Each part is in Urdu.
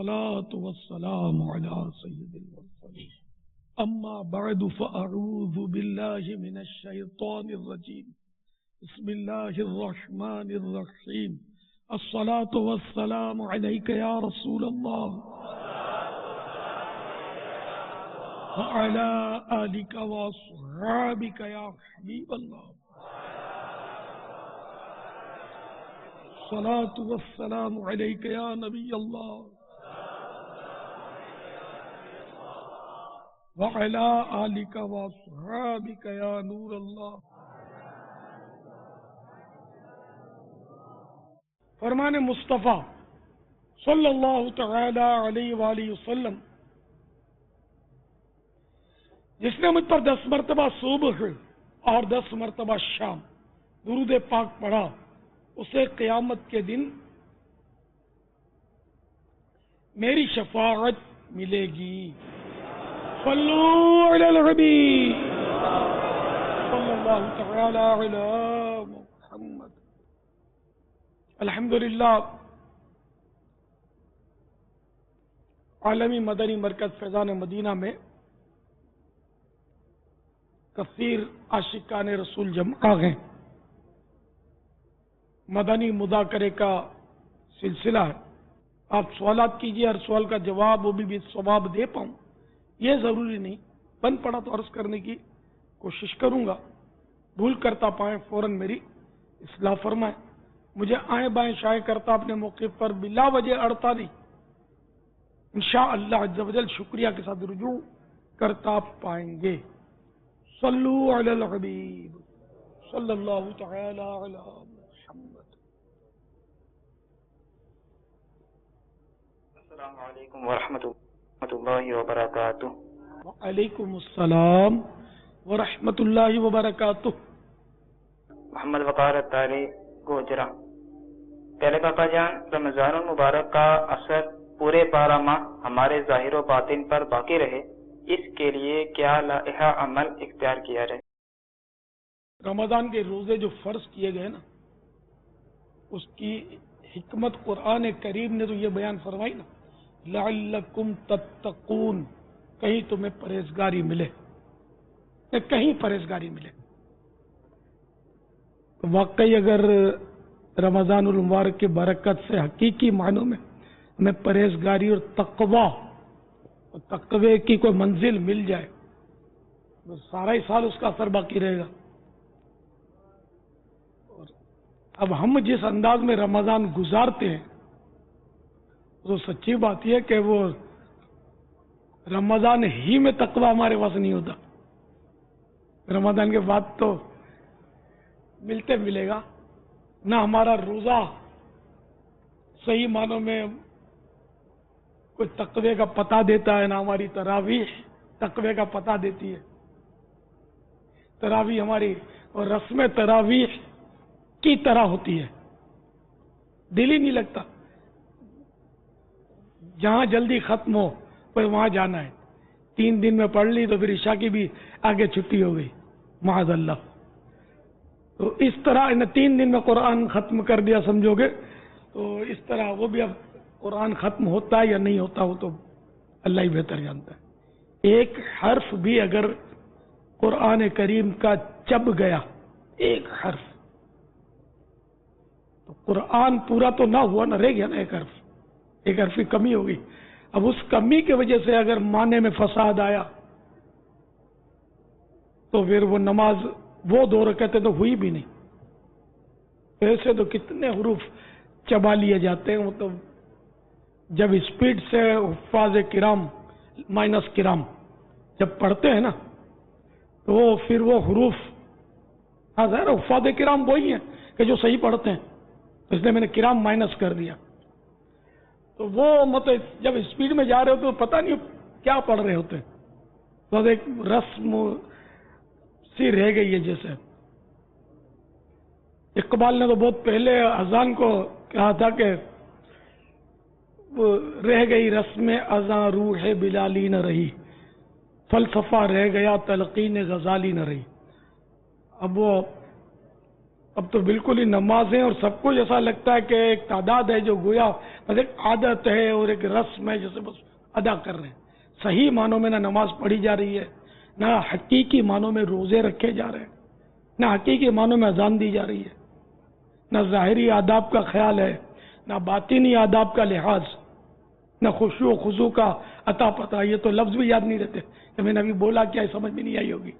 والصلاة والسلام على سيد المرسلين أما بعد فأعوذ بالله من الشيطان الرجيم بسم الله الرحمن الرحيم الصلاة والسلام عليك يا رسول الله وعلى آلك وأصحابك يا حبيب الله الصلاة والسلام عليك يا نبي الله وعلى آلك وأصحابك يا نور الله. فرمان مصطفیٰ صلی اللہ تعالی علیہ وآلہ وسلم، جس نے مجھ پر 10 مرتبہ صبح اور 10 مرتبہ شام درود پاک پڑھا، اسے قیامت کے دن میری شفاعت ملے گی. صلو علی الحبیب صلی اللہ تعالی علی محمد. الحمدللہ عالمی مدنی مرکز فیضان مدینہ میں کثیر عاشقان رسول جمع ہیں. مدنی مذاکرے کا سلسلہ ہے. آپ سوالات کیجئے، ہر سوال کا جواب وہ بھی ثواب دے پاؤں یہ ضروری نہیں. بند پڑا تو عرض کرنے کی کوشش کروں گا. بھول کرتا پائیں فوراً میری اصلاح فرمائیں. مجھے آئیں بائیں شائیں کرتا اپنے موقف پر بلا وجہ اڑتا نہیں. انشاءاللہ عز و جل شکریہ کے ساتھ رجوع کرتا پائیں گے. صلو علی الحبیب صلی اللہ تعالی علی محمد. السلام علیکم ورحمۃ اللہ وبرکاتہ. وعلیکم السلام ورحمۃ اللہ وبرکاتہ. محمد وقار اتاری گوجرا. پہلے پاپا جان، رمضان المبارک کا اثر پورے 12 ماہ ہمارے ظاہر و باطن پر باقی رہے، اس کے لیے کیا لائحہ عمل اختیار کیا جائے؟ رمضان کے روزے جو فرض کیے گئے نا، اس کی حکمت قرآن کریم نے تو یہ بیان فرمائی نا، لعلکم تتقون، کہیں تمہیں پرہیزگاری ملے، کہیں پرہیزگاری ملے. واقعی اگر رمضان المبارک کی برکت سے حقیقی معنوں میں ہمیں پرہیزگاری اور تقوی کی کوئی منزل مل جائے تو سارا ہی سال اس کا اثر باقی رہے گا. اب ہم جس انداز میں رمضان گزارتے ہیں تو سچی بات یہ کہ وہ رمضان ہی میں تقوی ہمارے پاس نہیں ہوتا. رمضان کے بعد تو ملے گا نہ ہمارا روزہ صحیح معنوں میں کوئی تقوی کا پتہ دیتا ہے، نہ ہماری تراویح تقوی کا پتہ دیتی ہے. تراویح ہماری اور رسم تراویح کی طرح ہوتی ہے، دل ہی نہیں لگتا. جہاں جلدی ختم ہو پھر وہاں جانا ہے. 3 دن میں پڑھ لی تو پھر عشاء کی بھی آگے چھٹی ہو گئی معاذ اللہ. تو اس طرح 3 دن میں قرآن ختم کر دیا سمجھو گے، تو اس طرح وہ بھی اب قرآن ختم ہوتا ہے یا نہیں ہوتا وہ تو اللہ ہی بہتر جانتا ہے. ایک حرف بھی اگر قرآن کریم کا چب گیا، ایک حرف، تو قرآن پورا تو نہ ہوا، نہ رہ گیا نا ایک حرف کی کمی ہوگی. اب اس کمی کی وجہ سے اگر معنی میں فساد آیا تو پھر وہ نماز وہ 2 رکعتیں تو ہوئی بھی نہیں. ایسے تو کتنے حروف چبا لیے جاتے ہیں. وہ تو جب اسپیڈ سے حفاظ کرام مائنس کرام جب پڑھتے ہیں نا تو پھر وہ حروف ظاہر حفاظ کرام وہی ہیں کہ جو صحیح پڑھتے ہیں، اس لیے میں نے کرام مائنس کر دیا. تو وہ مطلب جب اسپیڈ میں جا رہے ہوتے تو پتہ نہیں کیا پڑھ رہے ہوتے. تو ایک رسم سی رہ گئی ہے. جیسے اقبال نے تو بہت پہلے اذان کو کہا تھا کہ رہ گئی رسم اذان روح بلالی نہ رہی، فلسفہ رہ گیا تلقین غزالی نہ رہی. اب وہ اب تو بالکل ہی نمازیں اور سب کچھ ایسا لگتا ہے کہ ایک تعداد ہے جو گویا بس ایک عادت ہے اور ایک رسم ہے جسے بس ادا کر رہے ہیں. صحیح معنوں میں نہ نماز پڑھی جا رہی ہے، نہ حقیقی معنوں میں روزے رکھے جا رہے ہیں، نہ حقیقی معنوں میں اذان دی جا رہی ہے، نہ ظاہری آداب کا خیال ہے، نہ باطنی آداب کا لحاظ، نہ خشوع و خضوع کا عطا پتہ. یہ تو لفظ بھی یاد نہیں رہتے کہ میں نے ابھی بولا کیا، سمجھ میں نہیں آئی ہوگی.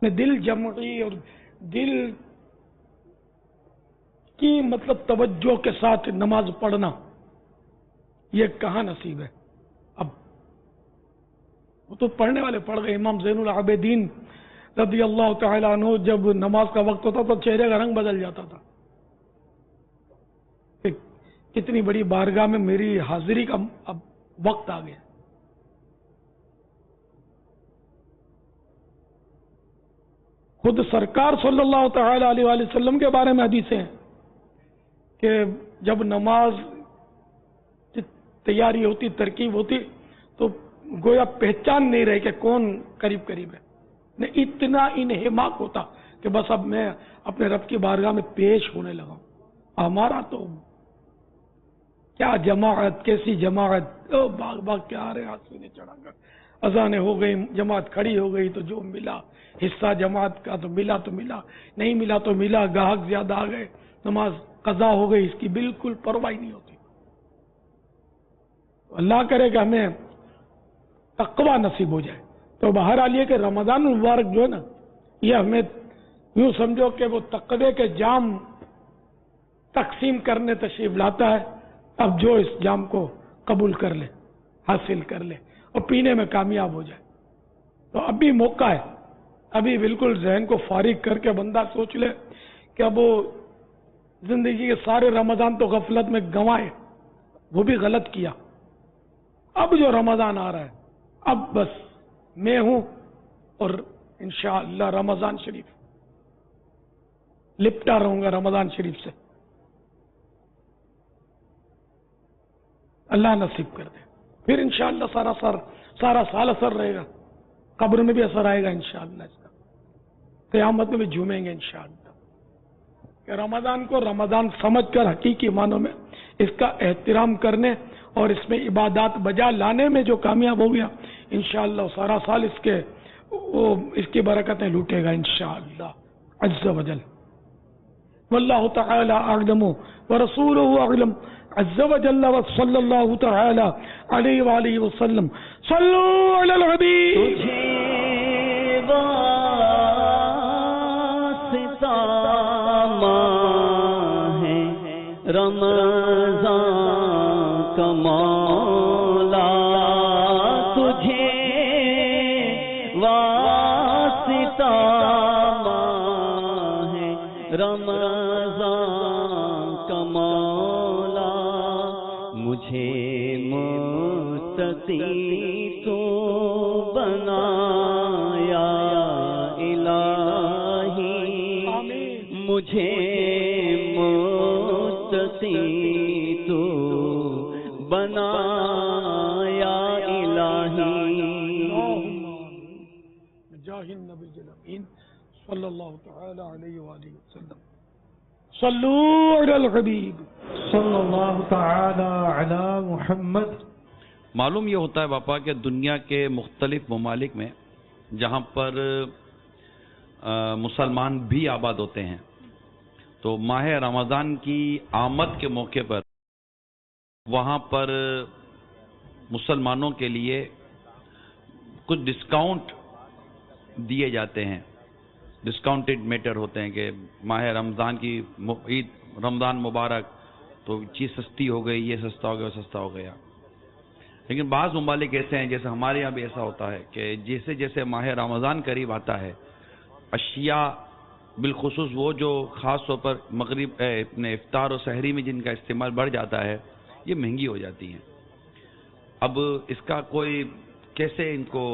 دل جمعی اور دل کی مطلب توجہ کے ساتھ نماز پڑھنا یہ کہاں نصیب ہے. اب وہ تو پڑھنے والے پڑھ گئے. امام زین العابدین رضی اللہ تعالیٰ عنہ جب نماز کا وقت ہوتا تو چہرے کا رنگ بدل جاتا تھا کہ کتنی بڑی بارگاہ میں میری حاضری کا اب وقت آ گیا. خود سرکار صلی اللہ تعالی علیہ وآلہ وسلم کے بارے میں حدیثیں ہیں کہ جب نماز کی تیاری ہوتی، ترکیب ہوتی، تو گویا پہچان نہیں رہے کہ کون قریب قریب ہے. اتنا انہماک ہوتا کہ بس اب میں اپنے رب کی بارگاہ میں پیش ہونے لگا ہوں. ہمارا تو کیا جماعت، کیسی جماعت، باغ باغ کے آ رہے ہاتھ سینے چڑھا کر، اذانیں ہو گئی، جماعت کھڑی ہو گئی تو جو ملا حصہ جماعت کا تو ملا، نہیں ملا تو ملا، گاہک زیادہ آ گئے، نماز قضا ہو گئی، اس کی بالکل پرواہ نہیں ہوتی. اللہ کرے کہ ہمیں تقوی نصیب ہو جائے. تو بہرحال یہ کہ رمضان المبارک جو ہے نا، یہ ہمیں یوں سمجھو کہ وہ تقوی کے جام تقسیم کرنے تشریف لاتا ہے. اب جو اس جام کو قبول کر لے، حاصل کر لے اور پینے میں کامیاب ہو جائے. تو اب بھی موقع ہے، ابھی بالکل ذہن کو فارغ کر کے بندہ سوچ لے کہ اب وہ زندگی کے سارے رمضان تو غفلت میں گنوائے، وہ بھی غلط کیا. اب جو رمضان آ رہا ہے، اب بس میں ہوں اور انشاءاللہ رمضان شریف لپٹا رہوں گا رمضان شریف سے. اللہ نصیب کر دے. پھر انشاءاللہ سارا سال اثر رہے گا، قبر میں بھی اثر آئے گا انشاءاللہ اس کا، قیامت میں بھی جھومیں گے انشاءاللہ. کہ رمضان کو رمضان سمجھ کر حقیقی معنوں میں اس کا احترام کرنے اور اس میں عبادات بجا لانے میں جو کامیاب ہو گیا انشاءاللہ سارا سال اس کی برکتیں لوٹے گا انشاءاللہ عز و جل. واللہ تعالی اعلم ورسولہ اعلم عز و جل وصلی اللہ تعالی علیہ وآلہ وسلم. صلو علی الحبیب. رمضان کا مولا تجھے واسطہ ماہ ہے، رمضان کا مولا مجھے متقی تو بنایا الہی، مجھے تو بنایا الہی. جاہ النبی الامین صلی اللہ تعالی علیہ وآلہ وسلم. صلو علی الحبیب صلی اللہ تعالی علی محمد. معلوم یہ ہوتا ہے باپا کہ دنیا کے مختلف ممالک میں جہاں پر مسلمان بھی آباد ہوتے ہیں تو ماہ رمضان کی آمد کے موقع پر وہاں پر مسلمانوں کے لیے کچھ ڈسکاؤنٹ دیے جاتے ہیں، ڈسکاؤنٹڈ میٹر ہوتے ہیں کہ ماہ رمضان کی عید رمضان مبارک تو چیز سستی ہو گئی، یہ سستا ہو گیا، وہ سستا ہو گیا. لیکن بعض ممالک ایسے ہیں، جیسے ہمارے یہاں بھی ایسا ہوتا ہے کہ جیسے جیسے ماہ رمضان قریب آتا ہے اشیاء بالخصوص وہ جو خاص طور پر مغرب اپنے افطار و سحری میں جن کا استعمال بڑھ جاتا ہے یہ مہنگی ہو جاتی ہیں. اب اس کا کوئی کیسے ان کو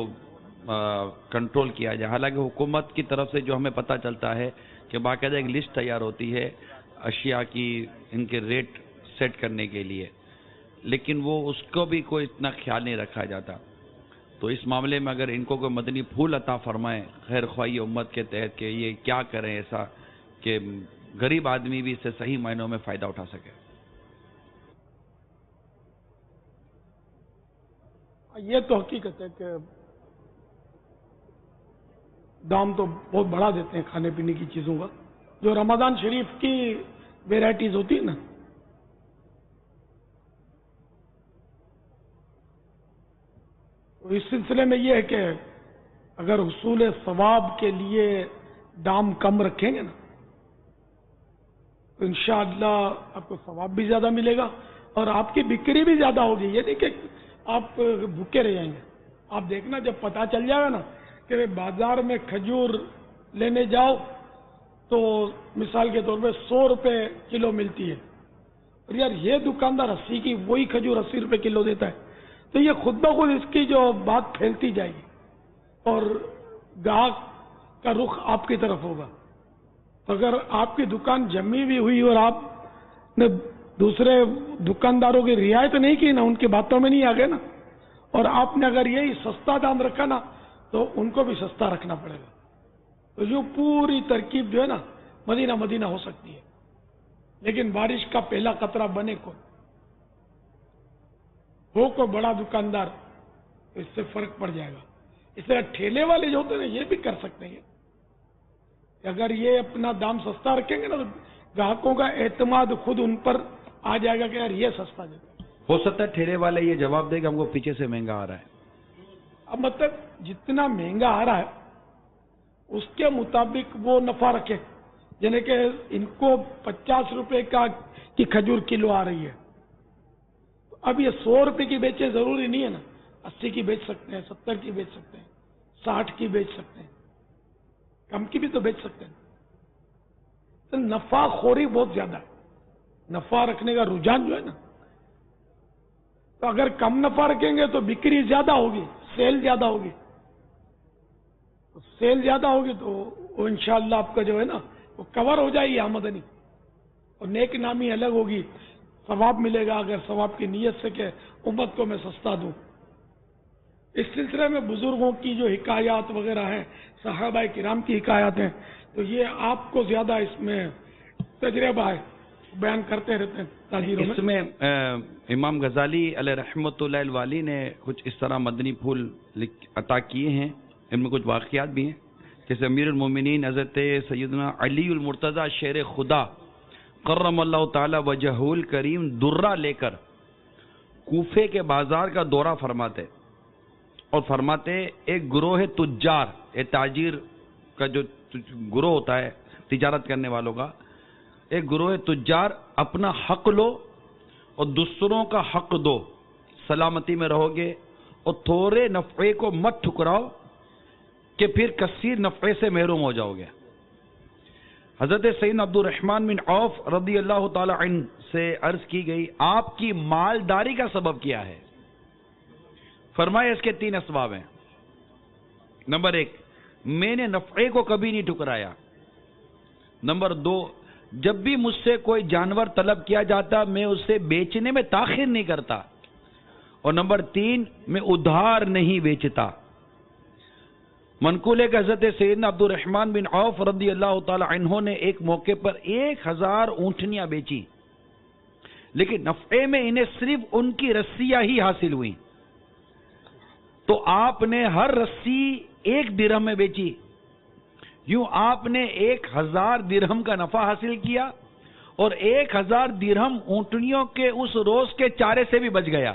کنٹرول کیا جائے؟ حالانکہ حکومت کی طرف سے جو ہمیں پتہ چلتا ہے کہ باقاعدہ ایک لسٹ تیار ہوتی ہے اشیاء کی، ان کے ریٹ سیٹ کرنے کے لیے، لیکن وہ اس کو بھی کوئی اتنا خیال نہیں رکھا جاتا. تو اس معاملے میں اگر ان کو کوئی مدنی پھول عطا فرمائے خیر خواہی امت کے تحت کہ یہ کیا کریں ایسا کہ غریب آدمی بھی اس سے صحیح معنوں میں فائدہ اٹھا سکے. یہ تو حقیقت ہے کہ دام تو بہت بڑھا دیتے ہیں کھانے پینے کی چیزوں کا. جو رمضان شریف کی ویرائٹیز ہوتی ہے نا، اس سلسلے میں یہ ہے کہ اگر حصول ثواب کے لیے دام کم رکھیں گے نا تو انشاءاللہ آپ کو ثواب بھی زیادہ ملے گا اور آپ کی بکری بھی زیادہ ہوگی. یہ نہیں کہ آپ بھوکے رہ جائیں گے. آپ دیکھنا جب پتہ چل جائے گا نا کہ بازار میں کھجور لینے جاؤ تو مثال کے طور پہ 100 روپے کلو ملتی ہے اور یار یہ دکاندار 80 کی وہی کھجور 80 روپے کلو دیتا ہے، تو یہ خود بخود اس کی جو بات پھیلتی جائے گی اور گاہک کا رخ آپ کی طرف ہوگا. تو اگر آپ کی دکان جمی بھی ہوئی اور آپ نے دوسرے دکانداروں کی رعایت نہیں کی نا، ان کی باتوں میں نہیں آ گئے نا، اور آپ نے اگر یہی سستا دام رکھا نا تو ان کو بھی سستا رکھنا پڑے گا. تو جو پوری ترکیب جو ہے نا مدینہ مدینہ ہو سکتی ہے، لیکن بارش کا پہلا قطرہ بنے کو ہو کوئی بڑا دکاندار تو اس سے فرق پڑ جائے گا. اس طرح ٹھیلے والے جو ہوتے ہیں نا یہ بھی کر سکتے ہیں. اگر یہ اپنا دام سستا رکھیں گے نا تو گاہکوں کا اعتماد خود ان پر آ جائے گا کہ یار یہ سستا دیتا ہے. ہو سکتا ہے ٹھیلے والے یہ جواب دے کہ ہم کو پیچھے سے مہنگا آ رہا ہے. اب مطلب جتنا مہنگا آ رہا ہے اس کے مطابق وہ نفع رکھے. یعنی کہ ان کو 50 روپے کی کھجور کلو آ رہی ہے، اب یہ 100 روپے کی بیچے ضروری نہیں ہے نا، 80 کی بیچ سکتے ہیں، 70 کی بیچ سکتے ہیں، 60 کی بیچ سکتے ہیں، کم کی بھی تو بیچ سکتے ہیں. تو نفع خوری بہت زیادہ ہے. نفع رکھنے کا رجحان جو ہے نا، تو اگر کم نفع رکھیں گے تو بکری زیادہ ہوگی، سیل زیادہ ہوگی. سیل زیادہ ہوگی تو وہ انشاءاللہ آپ کا جو ہے نا وہ کور ہو جائے گی آمدنی، اور نیک نامی الگ ہوگی. ثواب ملے گا اگر ثواب کی نیت سے کہ امت کو میں سستا دوں. اس سلسلے میں بزرگوں کی جو حکایات وغیرہ ہیں، صحابہ کرام کی حکایات ہیں، تو یہ آپ کو زیادہ اس میں تجربہ ہے، بیان کرتے رہتے ہیں تاجروں اس میں امام غزالی علیہ رحمۃ اللہ الوالی نے کچھ اس طرح مدنی پھول عطا کیے ہیں. ان میں کچھ واقعات بھی ہیں، جیسے امیر المومنین حضرت سیدنا علی المرتضی شیر خدا کرم اللہ تعالی وجہہ الکریم درہ لے کر کوفے کے بازار کا دورہ فرماتے اور فرماتے ایک گروہ تجار، ایک تاجر کا جو گروہ ہوتا ہے تجارت کرنے والوں کا، ایک گروہ تجار اپنا حق لو اور دوسروں کا حق دو، سلامتی میں رہو گے اور تھوڑے نفعے کو مت ٹھکراؤ کہ پھر کثیر نفعے سے محروم ہو جاؤ گے. حضرت سیدنا عبد الرحمن بن عوف رضی اللہ تعالی عنہ سے عرض کی گئی آپ کی مالداری کا سبب کیا ہے؟ فرمایا اس کے 3 اسباب ہیں. نمبر 1، میں نے نفعے کو کبھی نہیں ٹھکرایا. نمبر 2، جب بھی مجھ سے کوئی جانور طلب کیا جاتا میں اسے بیچنے میں تاخیر نہیں کرتا. اور نمبر 3، میں ادھار نہیں بیچتا. منقول ہے کہ حضرت سیدنا عبد الرحمن بن عوف رضی اللہ تعالی عنہ نے ایک موقع پر 1000 اونٹنیاں بیچی، لیکن نفعے میں انہیں صرف ان کی رسیاں ہی حاصل ہوئیں. تو آپ نے ہر رسی 1 درہم میں بیچی. یوں آپ نے 1000 درہم کا نفع حاصل کیا اور 1000 درہم اونٹنیوں کے اس روز کے چارے سے بھی بچ گیا.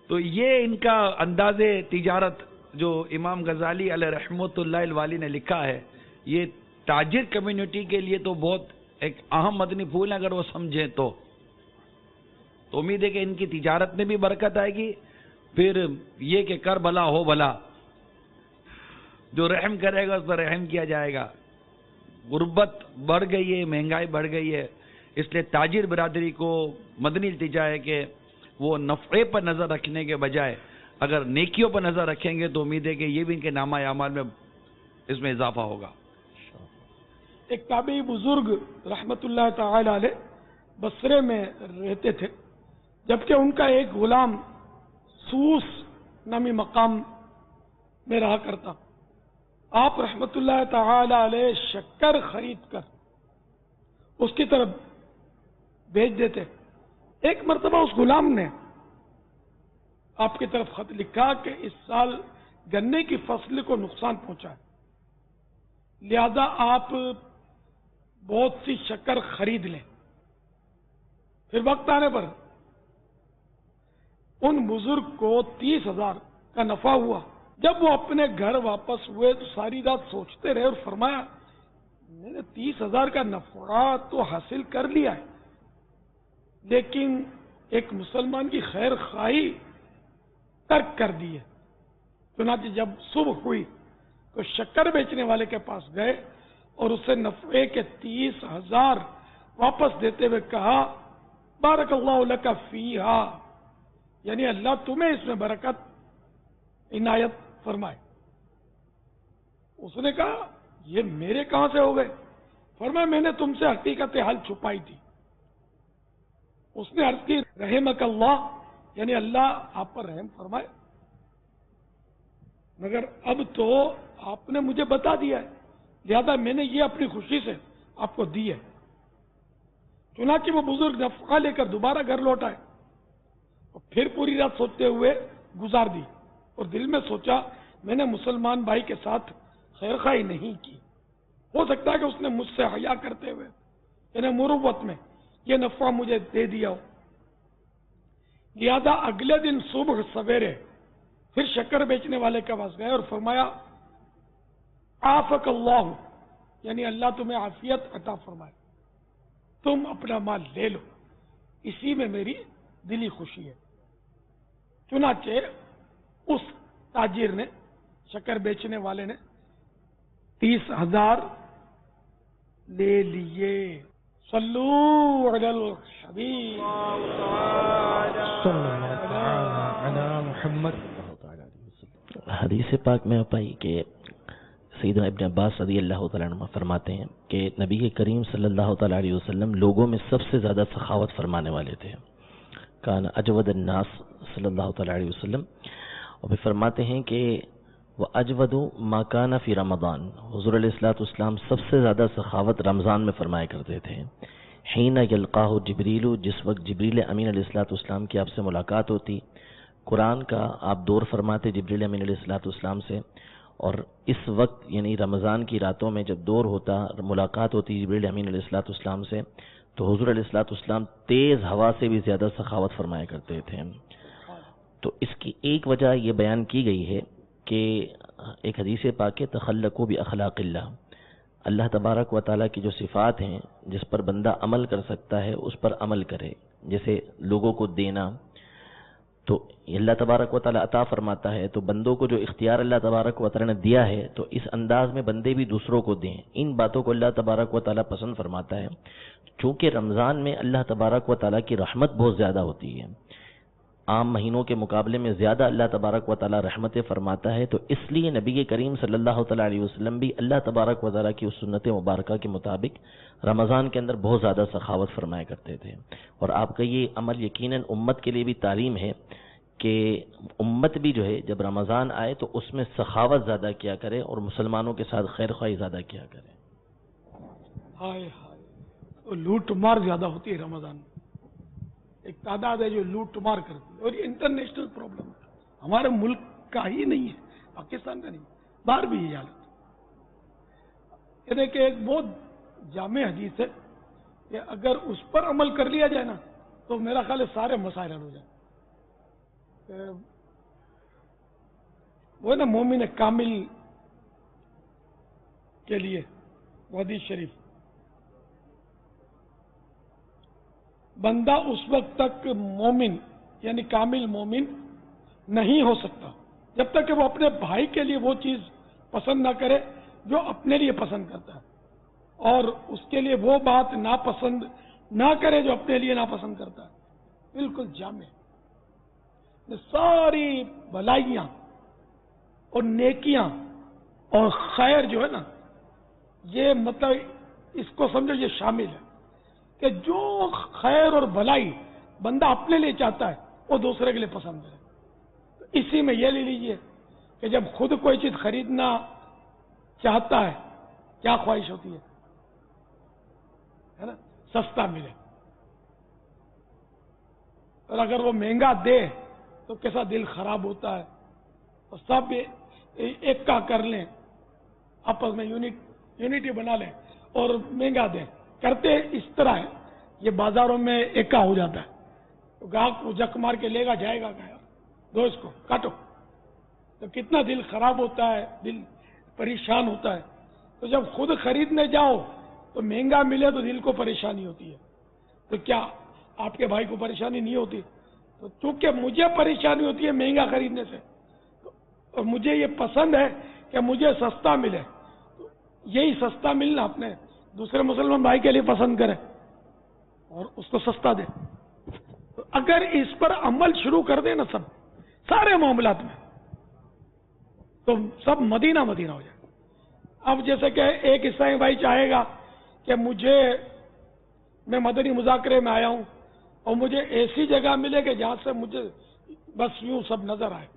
تو یہ ان کا انداز تجارت جو امام غزالی علیہ رحمۃ اللہ الوالی نے لکھا ہے، یہ تاجر کمیونٹی کے لیے تو بہت ایک اہم مدنی پھول ہے. اگر وہ سمجھیں تو امید ہے کہ ان کی تجارت میں بھی برکت آئے گی. پھر یہ کہ کر بھلا ہو بھلا، جو رحم کرے گا اس پر رحم کیا جائے گا. غربت بڑھ گئی ہے، مہنگائی بڑھ گئی ہے، اس لیے تاجر برادری کو مدنی التجا ہے کہ وہ نفعے پر نظر رکھنے کے بجائے اگر نیکیوں پر نظر رکھیں گے تو امید ہے کہ یہ بھی ان کے نامہ اعمال میں اس میں اضافہ ہوگا. ایک تابعی بزرگ رحمت اللہ تعالی علیہ بصرے میں رہتے تھے، جبکہ ان کا ایک غلام سوس نامی مقام میں رہا کرتا. آپ رحمت اللہ تعالی علیہ شکر خرید کر اس کی طرف بھیج دیتے. ایک مرتبہ اس غلام نے آپ کی طرف خط لکھا کہ اس سال گنے کی فصل کو نقصان پہنچا ہے، لہذا آپ بہت سی شکر خرید لیں. پھر وقت آنے پر ان بزرگ کو 30,000 کا نفع ہوا. جب وہ اپنے گھر واپس ہوئے تو ساری رات سوچتے رہے اور فرمایا میں نے 30,000 کا نفع تو حاصل کر لیا ہے، لیکن ایک مسلمان کی خیر خواہی ترک کر دی ہے. چنانچہ جب صبح ہوئی تو شکر بیچنے والے کے پاس گئے اور اسے نفع کے 30,000 واپس دیتے ہوئے کہا بارک اللہ لک فیہا، یعنی اللہ تمہیں اس میں برکت عنایت فرمائے. اس نے کہا یہ میرے کہاں سے ہو گئے؟ فرمایا میں نے تم سے حقیقت حال چھپائی تھی. اس نے عرض کی رحمک اللہ، یعنی اللہ آپ پر رحم فرمائے، مگر اب تو آپ نے مجھے بتا دیا ہے، لہذا میں نے یہ اپنی خوشی سے آپ کو دی ہے. چنانچہ وہ بزرگ نفع لے کر دوبارہ گھر لوٹ آئے اور پھر پوری رات سوچتے ہوئے گزار دی اور دل میں سوچا میں نے مسلمان بھائی کے ساتھ خیر خواہی نہیں کی. ہو سکتا ہے کہ اس نے مجھ سے حیا کرتے ہوئے یعنی مروت میں یہ نفع مجھے دے دیا ہو. لہذا اگلے دن صبح سویرے پھر شکر بیچنے والے کے پاس گئے اور فرمایا عافک اللہ، یعنی اللہ تمہیں عافیت عطا فرمائے، تم اپنا مال لے لو، اسی میں میری دلی خوشی ہے. چنانچہ اس تاجر نے، شکر بیچنے والے نے 30,000 لے لیے. صلو علی الحبیب صلی اللہ تعالی علی محمد. حدیث پاک میں پائی کہ سیدنا ابن عباس رضی اللہ تعالیٰ عنہ فرماتے ہیں کہ نبی کریم صلی اللہ تعالیٰ علیہ وسلم لوگوں میں سب سے زیادہ سخاوت فرمانے والے تھے. کان اجود الناس صلی اللہ تعالیٰ علیہ وسلم. اور پھر فرماتے ہیں کہ وہ اجود ما کان فی رمضان، حضور علیہ الصلوۃ والسلام سب سے زیادہ سخاوت رمضان میں فرمایا کرتے تھے. حین یلقاہ جبریل، جس وقت جبریل امین علیہ الصلوۃ والسلام کی آپ سے ملاقات ہوتی، قرآن کا آپ دور فرماتے جبریل امین علیہ الصلوۃ والسلام سے، اور اس وقت یعنی رمضان کی راتوں میں جب دور ہوتا، ملاقات ہوتی جبریل امین علیہ الصلوۃ والسلام سے، تو حضور علیہ الصلوۃ والسلام تیز ہوا سے بھی زیادہ سخاوت فرمایا کرتے تھے. تو اس کی ایک وجہ یہ بیان کی گئی ہے کہ ایک حدیث پاک ہے تخلقوا باخلاق اللہ، اللہ تبارک و تعالیٰ کی جو صفات ہیں جس پر بندہ عمل کر سکتا ہے اس پر عمل کرے. جیسے لوگوں کو دینا، تو اللہ تبارک و تعالیٰ عطا فرماتا ہے، تو بندوں کو جو اختیار اللہ تبارک و تعالیٰ نے دیا ہے تو اس انداز میں بندے بھی دوسروں کو دیں. ان باتوں کو اللہ تبارک و تعالیٰ پسند فرماتا ہے. چونکہ رمضان میں اللہ تبارک و تعالیٰ کی رحمت بہت زیادہ ہوتی ہے، عام مہینوں کے مقابلے میں زیادہ اللہ تبارک و تعالیٰ رحمتیں فرماتا ہے، تو اس لیے نبی کریم صلی اللہ تعالیٰ علیہ وسلم بھی اللہ تبارک و تعالیٰ کی اس سنت مبارکہ کے مطابق رمضان کے اندر بہت زیادہ سخاوت فرمایا کرتے تھے. اور آپ کا یہ عمل یقیناً امت کے لیے بھی تعلیم ہے کہ امت بھی جو ہے جب رمضان آئے تو اس میں سخاوت زیادہ کیا کرے اور مسلمانوں کے ساتھ خیر خواہی زیادہ کیا کرے. ہائے ہائے، لوٹ مار زیادہ ہوتی ہے رمضان میں. ایک تعداد ہے جو لوٹ مار کرتی ہے، اور یہ انٹرنیشنل پرابلم ہے، ہمارے ملک کا ہی نہیں ہے، پاکستان کا نہیں، باہر بھی یہ حالت. یہ دیکھیں ایک بہت جامع حدیث ہے کہ اگر اس پر عمل کر لیا جائے نا تو میرا خیال ہے سارے مسائل حل ہو جائیں. وہ ہے نا مومن کامل کے لیے حدیث شریف، بندہ اس وقت تک مومن یعنی کامل مومن نہیں ہو سکتا جب تک کہ وہ اپنے بھائی کے لیے وہ چیز پسند نہ کرے جو اپنے لیے پسند کرتا ہے، اور اس کے لیے وہ بات ناپسند نہ کرے جو اپنے لیے ناپسند کرتا ہے. بالکل جامع. ساری بھلائیاں اور نیکیاں اور خیر جو ہے نا، یہ مطلب اس کو سمجھو یہ شامل ہے کہ جو خیر اور بھلائی بندہ اپنے لیے چاہتا ہے وہ دوسرے کے لیے پسند ہے. تو اسی میں یہ لے لیجئے کہ جب خود کوئی چیز خریدنا چاہتا ہے کیا خواہش ہوتی ہے نا؟ سستا ملے. اور اگر وہ مہنگا دے تو کیسا دل خراب ہوتا ہے. اور سب ایک کا کر لیں, آپس میں یونٹی بنا لیں اور مہنگا دیں. کرتے اس طرح ہے, یہ بازاروں میں ایک کا ہو جاتا ہے. تو گاہک کو جک مار کے لے گا, جائے گا کہ دو اس کو کاٹو. تو کتنا دل خراب ہوتا ہے, دل پریشان ہوتا ہے. تو جب خود خریدنے جاؤ تو مہنگا ملے تو دل کو پریشانی ہوتی ہے. تو کیا آپ کے بھائی کو پریشانی نہیں ہوتی؟ تو چونکہ مجھے پریشانی ہوتی ہے مہنگا خریدنے سے, اور مجھے یہ پسند ہے کہ مجھے سستا ملے, تو یہی سستا ملنا اپنے دوسرے مسلمان بھائی کے لیے پسند کرے اور اس کو سستا دے. تو اگر اس پر عمل شروع کر دیں نا سارے معاملات میں, تو سب مدینہ مدینہ ہو جائے. اب جیسے کہ ایک عیسائی بھائی چاہے گا کہ میں مدنی مذاکرے میں آیا ہوں اور مجھے ایسی جگہ ملے کہ جہاں سے مجھے بس یوں سب نظر آئے,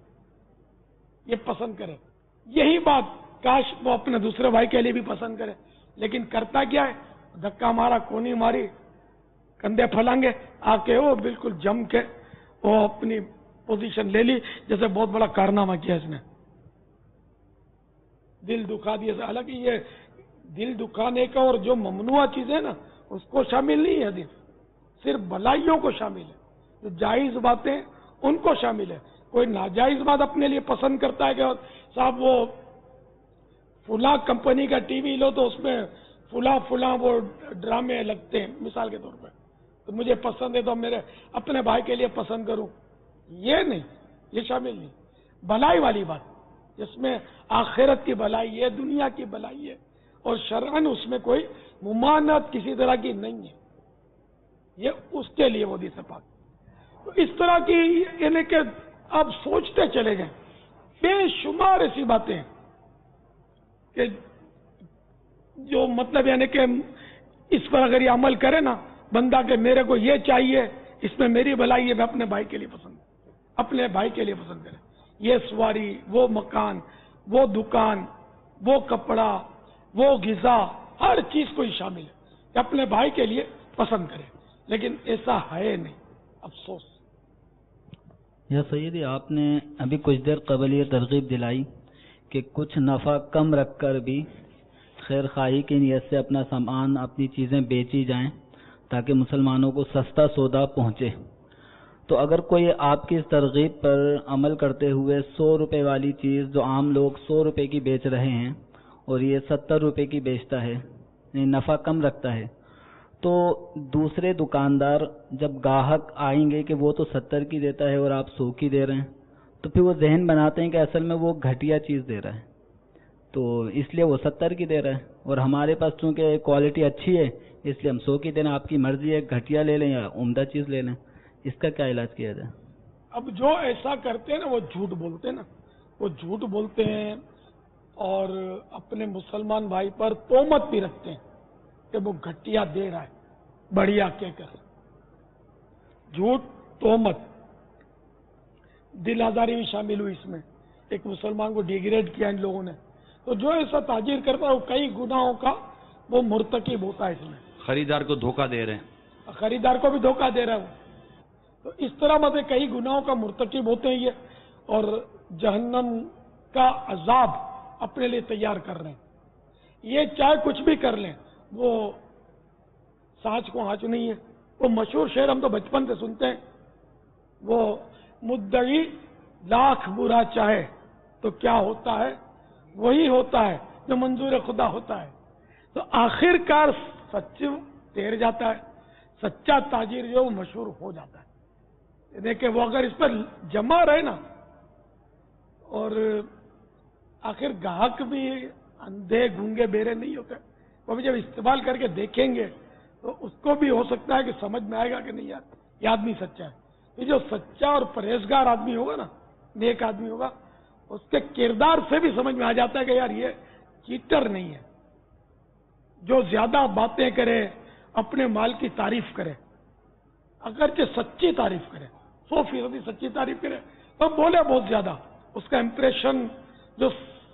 یہ پسند کرے. یہی بات کاش وہ اپنے دوسرے بھائی کے لیے بھی پسند کرے. لیکن کرتا کیا ہے, دھکا مارا, کونی ماری, کندھے پھلانگے آ کے وہ بالکل جم کے وہ اپنی پوزیشن لے لی, جیسے بہت بڑا کارنامہ کیا اس نے, دل دکھا دیا. حالانکہ یہ دل دکھانے کا اور جو ممنوع چیز ہے نا اس کو شامل نہیں ہے, دل صرف بھلائیوں کو شامل ہے. جو جائز باتیں ان کو شامل ہے. کوئی ناجائز بات اپنے لیے پسند کرتا ہے کہ صاحب وہ فلاں کمپنی کا ٹی وی لو تو اس میں فلاں وہ ڈرامے لگتے ہیں مثال کے طور پہ, تو مجھے پسند ہے تو میرے اپنے بھائی کے لیے پسند کروں, یہ نہیں, یہ شامل نہیں. بھلائی والی بات جس میں آخرت کی بھلائی ہے, دنیا کی بھلائی ہے, اور شرعن اس میں کوئی ممانعت کسی طرح کی نہیں ہے, یہ اس کے لیے وہ حدیث پاک. تو اس طرح کی یعنی کہ آپ سوچتے چلے جائیں, بے شمار ایسی باتیں ہیں کہ جو مطلب یعنی کہ اس پر اگر یہ عمل کرے نا بندہ کہ میرے کو یہ چاہیے, اس میں میری بھلائی ہے, میں اپنے بھائی کے لیے پسند کرے. یہ سواری, وہ مکان, وہ دکان, وہ کپڑا, وہ غذا, ہر چیز کو ہی شامل ہے کہ اپنے بھائی کے لیے پسند کرے. لیکن ایسا ہے نہیں, افسوس. یا سیدی, آپ نے ابھی کچھ دیر قبل یہ ترغیب دلائی کہ کچھ نفع کم رکھ کر بھی خیر خواہی کی نیت سے اپنا سامان, اپنی چیزیں بیچی جائیں تاکہ مسلمانوں کو سستا سودا پہنچے. تو اگر کوئی آپ کی اس ترغیب پر عمل کرتے ہوئے 100 روپے والی چیز جو عام لوگ 100 روپے کی بیچ رہے ہیں اور یہ 70 روپے کی بیچتا ہے, یعنی نفع کم رکھتا ہے, تو دوسرے دکاندار جب گاہک آئیں گے کہ وہ تو 70 کی دیتا ہے اور آپ 100 کی دے رہے ہیں, تو پھر وہ ذہن بناتے ہیں کہ اصل میں وہ گھٹیا چیز دے رہا ہے, تو اس لیے وہ 70 کی دے رہا ہے, اور ہمارے پاس چونکہ کوالٹی اچھی ہے اس لیے ہم 100 کی دینا. آپ کی مرضی ہے گھٹیا لے لیں یا عمدہ چیز لے لیں, اس کا کیا علاج کیا جائے؟ اب جو ایسا کرتے ہیں نا وہ جھوٹ بولتے ہیں نا, وہ جھوٹ بولتے ہیں اور اپنے مسلمان بھائی پر تہمت بھی رکھتے ہیں کہ وہ گھٹیا دے رہا ہے, بڑھیا کہہ کر. جھوٹ, تہمت, دل آزاری بھی شامل ہوئی اس میں. ایک مسلمان کو ڈیگریڈ کیا ان لوگوں نے. تو جو ایسا تاجر کرتا ہے وہ کئی گناہوں کا وہ مرتکب ہوتا ہے. اس میں خریدار کو دھوکہ دے رہے ہیں, خریدار کو بھی دھوکہ دے رہا ہے وہ. تو اس طرح مطلب کئی گناہوں کا مرتکب ہوتے ہیں یہ, اور جہنم کا عذاب اپنے لیے تیار کر رہے ہیں. یہ چاہے کچھ بھی کر لیں وہ سانچ کو آنچ نہیں ہے. وہ مشہور شعر ہم تو بچپن سے سنتے ہیں, وہ مدعی لاکھ برا چاہے تو کیا ہوتا ہے, وہی ہوتا ہے جو منظور خدا ہوتا ہے. تو آخر کار سچ تیر جاتا ہے, سچا تاجر جو وہ مشہور ہو جاتا ہے. دیکھیں وہ اگر اس پر جمع رہے نا, اور آخر گاہک بھی اندھے گونگے بیرے نہیں ہوتے, وہ بھی جب استعمال کر کے دیکھیں گے تو اس کو بھی ہو سکتا ہے کہ سمجھ میں آئے گا کہ نہیں یار یہ آدمی سچا ہے. یہ جو سچا اور پرہیزگار آدمی ہوگا نا, نیک آدمی ہوگا, اس کے کردار سے بھی سمجھ میں آ جاتا ہے کہ یار یہ چیٹر نہیں ہے. جو زیادہ باتیں کرے, اپنے مال کی تعریف کرے, اگرچہ سچی تعریف کرے, 100% سچی تعریف کرے, تو بولے بہت زیادہ, اس کا امپریشن جو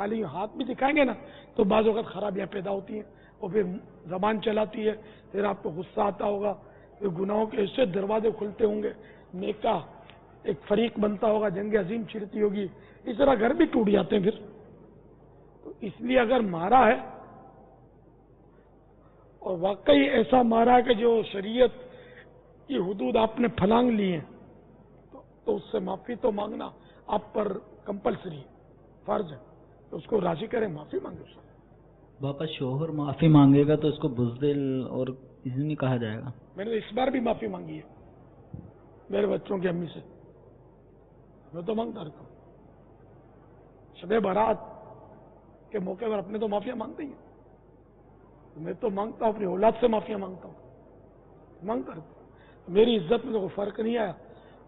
خالی ہاتھ بھی دکھائیں گے نا تو بعض اوقات خرابیاں پیدا ہوتی ہیں، اور پھر زبان چلاتی ہے، پھر آپ کو غصہ آتا ہوگا، پھر گناہوں کے ایسے دروازے کھلتے ہوں گے، نیک کا ایک فریق بنتا ہوگا، جنگ عظیم چھڑتی ہوگی، اس طرح گھر بھی ٹوٹ جاتے ہیں پھر. تو اس لیے اگر مارا ہے اور واقعی ایسا مارا ہے کہ جو شریعت کی حدود آپ نے پھلانگ لی ہیں تو اس سے معافی تو مانگنا آپ پر کمپلسری ہے، فرض ہے. تو اس کو راضی کریں، معافی مانگے اس سے. باپا شوہر معافی مانگے گا تو اس کو بزدل اور اسے نہیں کہا جائے گا؟ میں نے اس بار بھی معافی مانگی ہے میرے بچوں کی امی سے، میں تو مانگتا رہتا ہوں. شب برات کے موقع پر اپنے تو معافیاں مانگتے ہی ہیں، میں تو مانگتا ہوں، اپنی اولاد سے معافیاں مانگتا ہوں، مانگتا رہتا ہوں. میری عزت میں تو کوئی فرق نہیں آیا،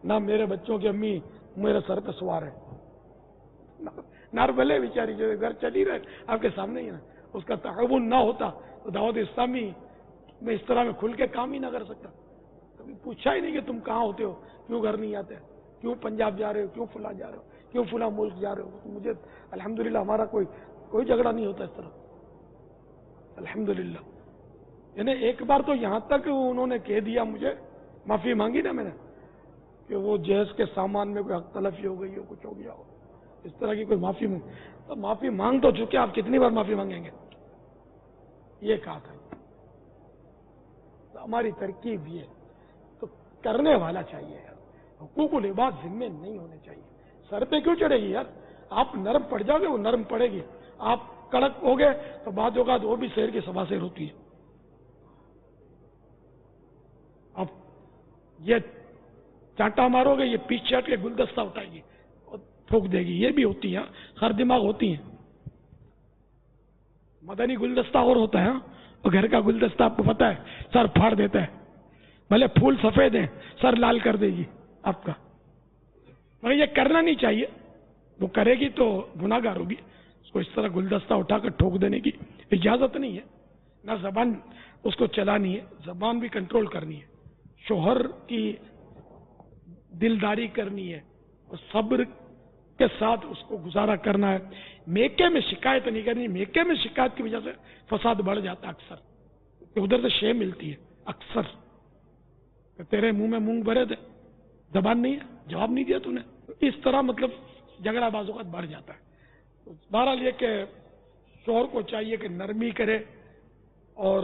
نہ میرے بچوں کی امی میرے سر پہ سوار ہے، نہ بھلے بیچاری جو گھر چلی رہے آپ کے سامنے ہی نا، اس کا تعاون نہ ہوتا تو دعوت اسلامی میں اس طرح میں کھل کے کام ہی نہ کر سکتا. کبھی پوچھا ہی نہیں کہ تم کہاں ہوتے ہو، کیوں گھر نہیں آتے، کیوں پنجاب جا رہے ہو، کیوں فلاں جا رہے ہو، کیوں فلاں ملک جا رہے ہو. مجھے الحمدللہ ہمارا کوئی جھگڑا نہیں ہوتا اس طرح، الحمدللہ. یعنی ایک بار تو یہاں تک انہوں نے کہہ دیا، مجھے معافی مانگی نا میں نے کہ وہ جہیز کے سامان میں کوئی حق تلفی ہو گئی ہو، کچھ ہو گیا ہو، اس طرح کی کوئی معافی تو معافی مانگ تو چکے، آپ کتنی بار معافی مانگیں گے، یہ کہا تھا. تو ہماری ترکیب یہ تو کرنے والا چاہیے یار، حقوق العباد ذمے نہیں ہونے چاہیے. سر پہ کیوں چڑھے گی یار، آپ نرم پڑ جاؤ گے وہ نرم پڑے گی، آپ کڑک ہو گئے تو بعد اوقات وہ بھی شیر کی سبا شیر ہوتی ہے. اب یہ چانٹا مارو گے، یہ پیچھے چاٹ کے گلدستہ اٹھائے گی اور پھونک دے گی، یہ بھی ہوتی ہے، ہر دماغ ہوتی ہیں. مدنی گلدستہ اور ہوتا ہے، اور گھر کا گلدستہ آپ کو پتا ہے سر پھاڑ دیتا ہے، بھلے پھول سفید ہیں سر لال کر دے گی آپ کا. مگر یہ کرنا نہیں چاہیے، وہ کرے گی تو گناہ گار ہوگی. اس کو اس طرح گلدستہ اٹھا کر ٹھوک دینے کی اجازت نہیں ہے، نہ زبان اس کو چلانی ہے، زبان بھی کنٹرول کرنی ہے، شوہر کی دلداری کرنی ہے اور صبر کے ساتھ اس کو گزارا کرنا ہے. میکے میں شکایت نہیں کرنی، میکے میں شکایت کی وجہ سے فساد بڑھ جاتا ہے اکثر، کہ ادھر سے شے ملتی ہے اکثر، کہ تیرے منہ میں مونگ بھرے تھے، زبان نہیں ہے، جواب نہیں دیا تو نے، اس طرح مطلب جھگڑا باز اوقات بڑھ جاتا ہے. بہرحال یہ کہ شوہر کو چاہیے کہ نرمی کرے، اور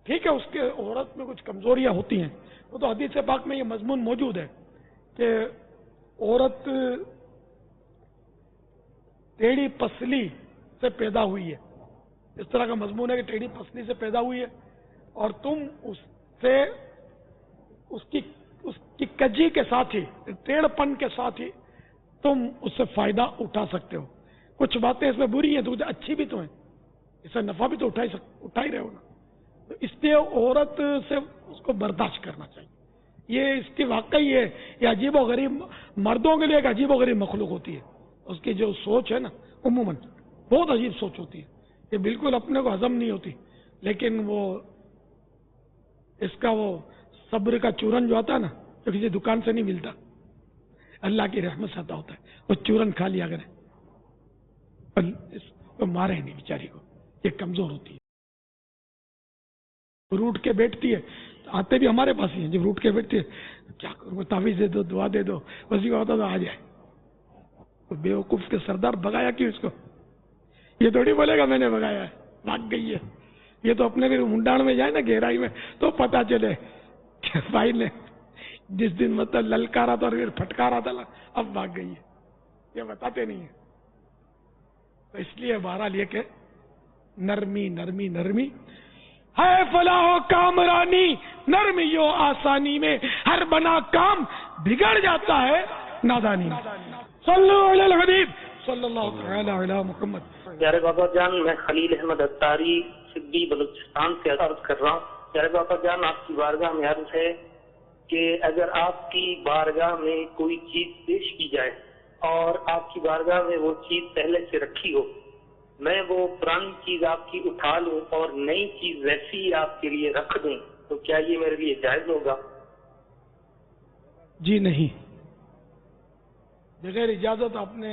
ٹھیک ہے اس کے عورت میں کچھ کمزوریاں ہوتی ہیں، وہ تو حدیث پاک میں یہ مضمون موجود ہے کہ عورت ٹیڑھی پسلی سے پیدا ہوئی ہے، اس طرح کا مضمون ہے کہ ٹیڑھی پسلی سے پیدا ہوئی ہے، اور تم اس سے اس کی کجی کے ساتھ ہی، ٹیڑھ پن کے ساتھ ہی تم اس سے فائدہ اٹھا سکتے ہو. کچھ باتیں اس میں بری ہیں تو کچھ اچھی بھی تو ہیں، اس سے نفع بھی تو اٹھا ہی رہے ہو نا. تو اس لیے عورت سے اس کو برداشت کرنا چاہیے. یہ اس کی واقعی یہ عجیب و غریب، مردوں کے لیے ایک عجیب و غریب مخلوق ہوتی ہے. اس کی جو سوچ ہے نا عموماً بہت عجیب سوچ ہوتی ہے، یہ بالکل اپنے کو ہضم نہیں ہوتی. لیکن وہ اس کا وہ صبر کا چورن جو آتا ہے نا، جو کسی دکان سے نہیں ملتا، اللہ کی رحمت سے آتا ہوتا ہے، وہ چورن کھا لیا کرے، اس کو مارے نہیں بیچاری کو، یہ کمزور ہوتی ہے. روٹ کے بیٹھتی ہے، آتے بھی ہمارے پاس ہی ہیں، جب روٹ کے بیٹھتی ہے کیا کروں، تعویذ دے دو، دعا دے دو، وظیفہ ہوتا تو آ جائے. بے وقوف کے سردار بھگایا کیوں اس کو، یہ تھوڑی بولے گا میں نے بھگایا ہے، بھاگ گئی ہے. یہ تو اپنے بھی منڈان میں جائے نا گہرائی میں تو پتا چلے کہ بھائی نے جس دن مطلب للکارا تھا اور پھر پھٹکارا تھا اب بھاگ گئی ہے، یہ بتاتے نہیں ہیں. تو اس لیے بہرحال یہ کہ نرمی نرمی نرمی ہے فلاح و کامرانی، نرمیوں آسانی میں ہر بنا کام بگڑ جاتا ہے نادانی میں. صلو علی الحبیب صلی اللہ تعالی علی محمد. پیارے بابا جان، میں خلیل احمد اتاری سدی بلوچستان سے عرض کر رہا ہوں. پیارے بابا جان، آپ کی بارگاہ میں عرض ہے کہ اگر آپ کی بارگاہ میں کوئی چیز پیش کی جائے اور آپ کی بارگاہ میں وہ چیز پہلے سے رکھی ہو، میں وہ پرانی چیز آپ کی اٹھا لوں اور نئی چیز ویسی ہی آپ کے لیے رکھ دوں، تو کیا یہ میرے لیے جائز ہوگا؟ جی نہیں، بغیر اجازت آپ نے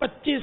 25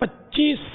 25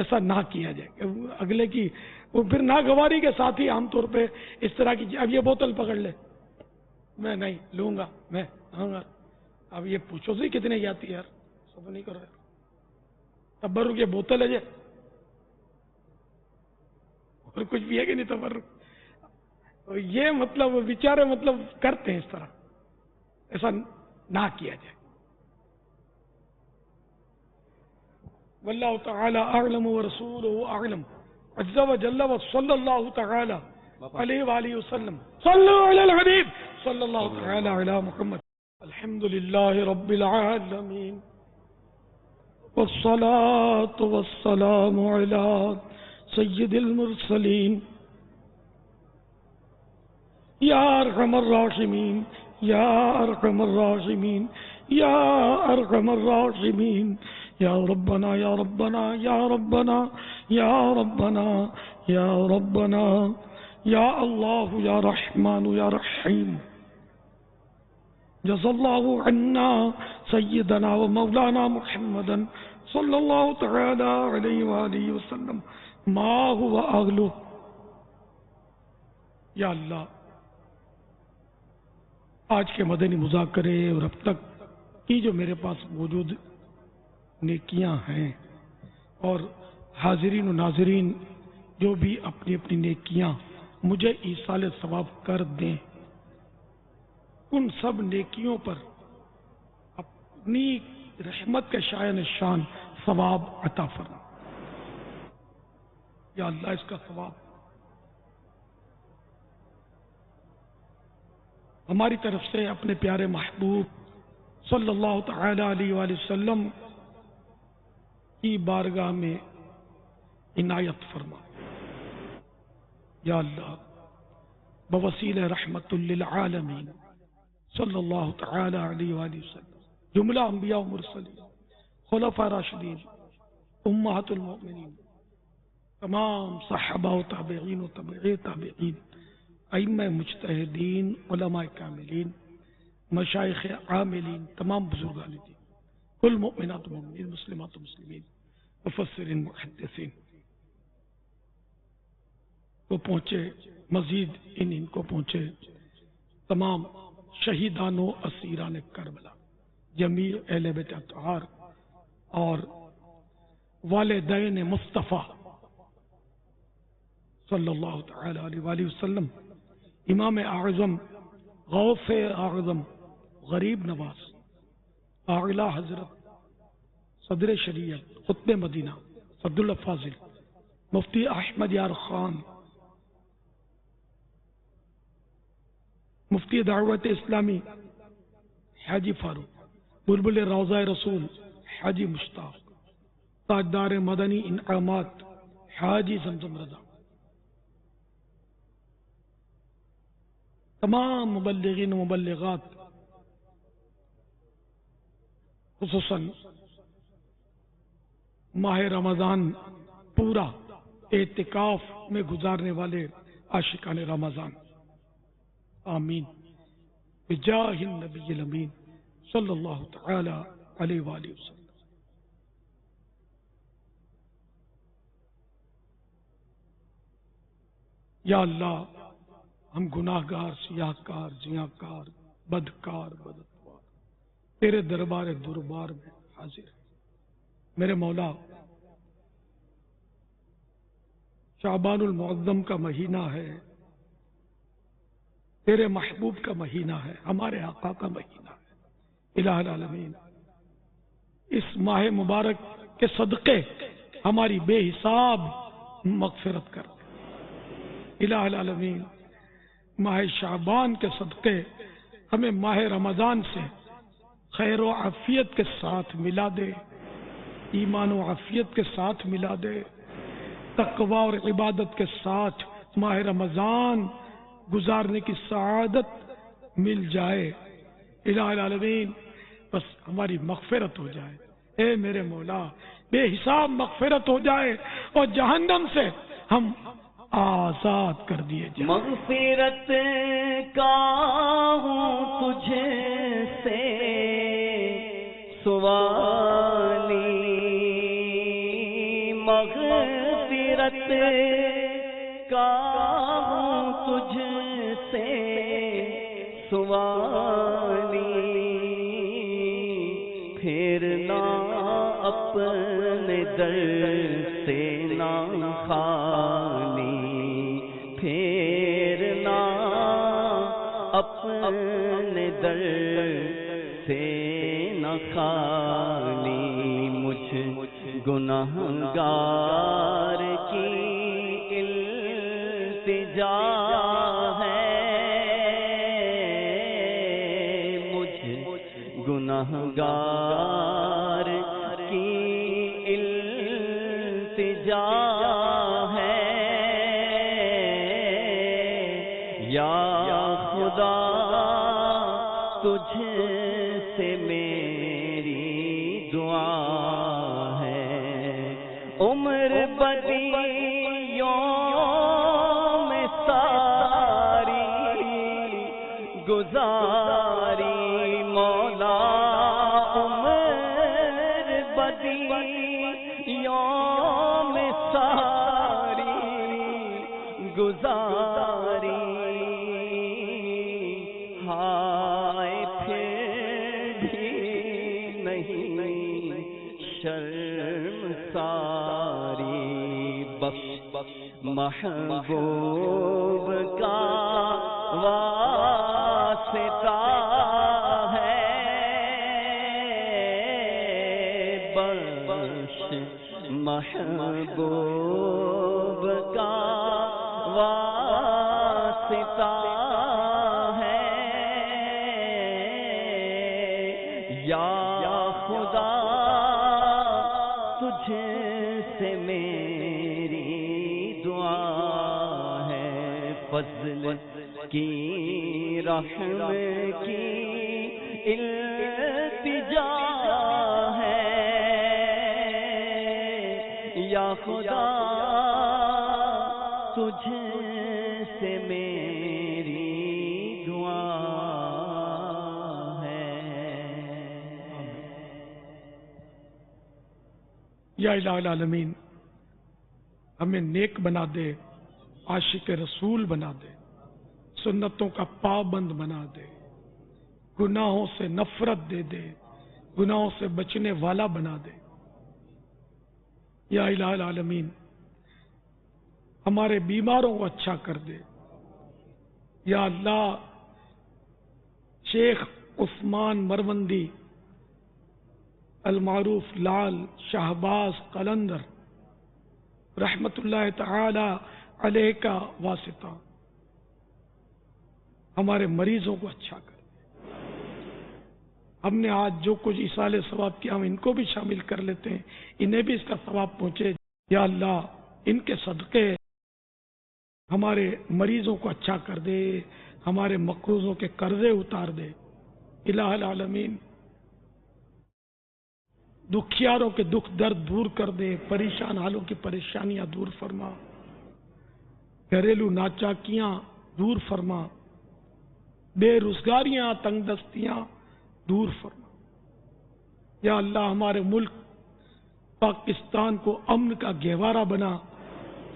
ایسا نہ کیا جائے کہ اگلے کی وہ پھر ناگواری کے ساتھ ہی عام طور پہ اس طرح کی اب یہ بوتل پکڑ لے، میں نہیں لوں گا، میں آؤں گا. اب یہ پوچھو سی کتنے کی آتی ہے یار، سب نہیں کر رہے. تبرک یہ بوتل ہے جی، اور کچھ بھی ہے کہ نہیں تبرک. یہ مطلب بیچارے مطلب کرتے ہیں اس طرح، ایسا نہ کیا جائے. واللہ تعالی اعلم ورسولہ اعلم عز وجل وصلی اللہ تعالی علیہ وآلہ وسلم. صلو علی الحبیب صلی اللہ تعالی علی محمد. الحمد للہ رب العالمین والصلاة والسلام علی سید المرسلین یا ارحم الراحمین یا ارحم الراحمین یا ارحم الراحمین. یا ربنا یا ربنا یا ربنا یا ربنا یا ربنا یا اللہ یا رحمان یا رحیم. جزا اللہ عنا سیدنا و مولانا محمدا صلی اللہ تعالی علیہ وآلہ وسلم ما هو اہلہ. یا اللہ آج کے مدنی مذاکرے اور اب تک کی جو میرے پاس موجود نیکیاں ہیں، اور حاضرین و ناظرین جو بھی اپنی اپنی نیکیاں مجھے ایصال ثواب کر دیں، ان سب نیکیوں پر اپنی رحمت کے شایان شان ثواب عطا فرما. یا اللہ اس کا ثواب ہماری طرف سے اپنے پیارے محبوب صلی اللہ تعالی علیہ وآلہ وسلم کی بارگاہ میں عنایت فرما. یا اللہ بوسیلہ رحمت للعالمین صلی اللہ تعالی علیہ وآلہ وسلم، جملہ انبیاء و مرسلین، خلفاء راشدین، امہات المؤمنین، تمام صحابہ و تابعین و تابعی تابعین، ائمہ مجتہدین، علماء کاملین، مشائخ عاملین، تمام بزرگان دین، کل مؤمنات و مؤمنین، مسلمات و مسلمین، مفسرین، محدثین کو پہنچے، مزید ان کو پہنچے تمام شہیدان و اسیران کربلا، جمیع اہل بیت اطہار اور والدین مصطفیٰ صلی اللہ تعالی علیہ وآلہ وسلم، امام اعظم، غوث اعظم، غریب نواز، اعلی حضرت صدر شریعت، خطب مدینہ عبد اللہ فاضل، مفتی احمد یار خان، مفتی دعوت اسلامی حاجی فاروق، بلبل روضہ رسول حاجی مشتاق، تاجدار مدنی انعامات حاجی زمزم رضا، تمام مبلغین و مبلغات، خصوصاً ماہ رمضان پورا اعتکاف میں گزارنے والے عاشقان رمضان، آمین بجاہ النبی الامین صلی اللہ تعالی علیہ وآلہ وسلم. یا اللہ ہم گناہگار، سیاہکار، زیاکار، بدکار، بداتوار تیرے دربار میں حاضر ہیں. میرے مولا شعبان المعظم کا مہینہ ہے، تیرے محبوب کا مہینہ ہے، ہمارے آقا کا مہینہ ہے. الہ العالمین اس ماہ مبارک کے صدقے ہماری بے حساب مغفرت کر دے. الہ العالمین ماہ شعبان کے صدقے ہمیں ماہ رمضان سے خیر و عافیت کے ساتھ ملا دے، ایمان و عافیت کے ساتھ ملا دے، تقوی اور عبادت کے ساتھ ماہ رمضان گزارنے کی سعادت مل جائے. الہ العالمین بس ہماری مغفرت ہو جائے. اے میرے مولا بے حساب مغفرت ہو جائے اور جہنم سے ہم آزاد کر دیے جائیں. مغفرت کا ہوں تجھے سے سوالی، مغفرت کا ہوں تجھ سے سوالی، پھرنا اپنے در سے نہ خالی، پھرنا اپنے در سے نہ خالی، مجھ گنہگار کی التجا ہے، مجھ گنہگار کی التجا ہے، یا خدا تجھ سے میری دعا ہے، عمر بدیوں میں ساری گزاری مولا، عمر بدیوں میں ساری گزاری، ہائے پھر بھی نہیں شرم ساری، بس محبوب کا واسطہ ہے، بس محبوب کا واسطہ ہے، یا خدا تجھ سے میری دعا ہے، فضل کی رحم کی التجا ہے، یا خدا تجھ سے میری دعا ہے۔ یا الہ العالمین ہمیں نیک بنا دے، عاشق رسول بنا دے، سنتوں کا پابند بنا دے، گناہوں سے نفرت دے دے، گناہوں سے بچنے والا بنا دے۔ یا الہ العالمین ہمارے بیماروں کو اچھا کر دے۔ یا اللہ شیخ عثمان مروندی المعروف لال شہباز قلندر رحمت اللہ تعالی علیہ کا واسطہ ہمارے مریضوں کو اچھا کر دے۔ ہم نے آج جو کچھ ایصال ثواب کیا ہم ان کو بھی شامل کر لیتے ہیں، انہیں بھی اس کا ثواب پہنچے۔ یا اللہ ان کے صدقے ہمارے مریضوں کو اچھا کر دے، ہمارے مقروضوں کے قرضے اتار دے۔ الہ العالمین دکھیاروں کے دکھ درد دور کر دے، پریشان حالوں کی پریشانیاں دور فرما، گھریلو ناچاکیاں دور فرما، بے روزگاریاں تنگ دستیاں دور فرما۔ یا اللہ ہمارے ملک پاکستان کو امن کا گہوارہ بنا،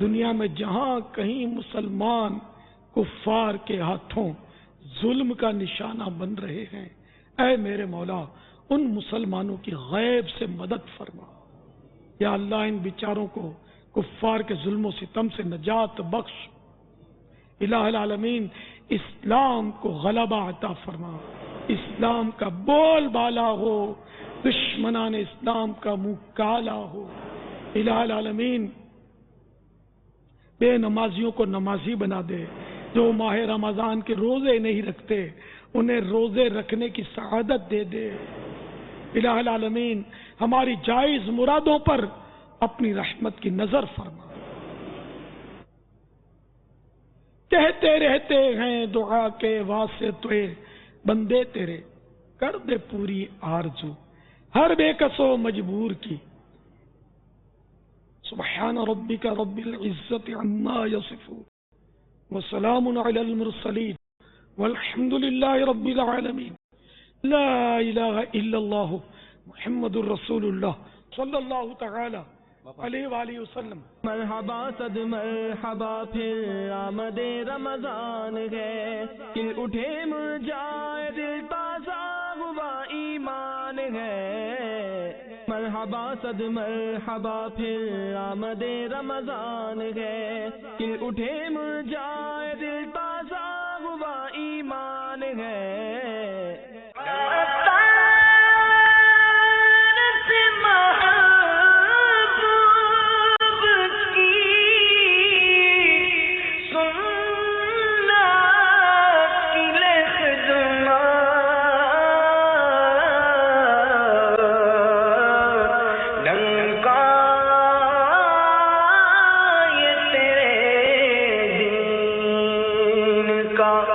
دنیا میں جہاں کہیں مسلمان کفار کے ہاتھوں ظلم کا نشانہ بن رہے ہیں، اے میرے مولا ان مسلمانوں کی غیب سے مدد فرما۔ یا اللہ ان بیچاروں کو کفار کے ظلم و ستم سے نجات بخش۔ الہ العالمین اسلام کو غلبہ عطا فرما، اسلام کا بول بالا ہو، دشمنان اسلام کا منہ کالا ہو۔ الہ العالمین بے نمازیوں کو نمازی بنا دے، جو ماہ رمضان کے روزے نہیں رکھتے انہیں روزے رکھنے کی سعادت دے دے۔ الہ العالمین ہماری جائز مرادوں پر اپنی رحمت کی نظر فرما۔ کہتے رہتے ہیں دعا کے واسطے بندے تیرے، کر دے پوری آرزو ہر بے کس و مجبور کی۔ سبحان ربک رب العزت عما یصفون وسلام علی المرسلین والحمد للہ رب العالمین۔ لا الہ الا اللہ محمد الرسول اللہ صلی اللہ تعالی علیہ وآلہ وسلم. مرحبا صد مرحبا پھر آمد رمضان ہے، کل اٹھے مرجائے دل تازہ ہوا ایمان ہے. مرحبا صد مرحبا پھر آمد رمضان ہے، کل اٹھے مرجائے دل تازہ ہوا ایمان ہے. کا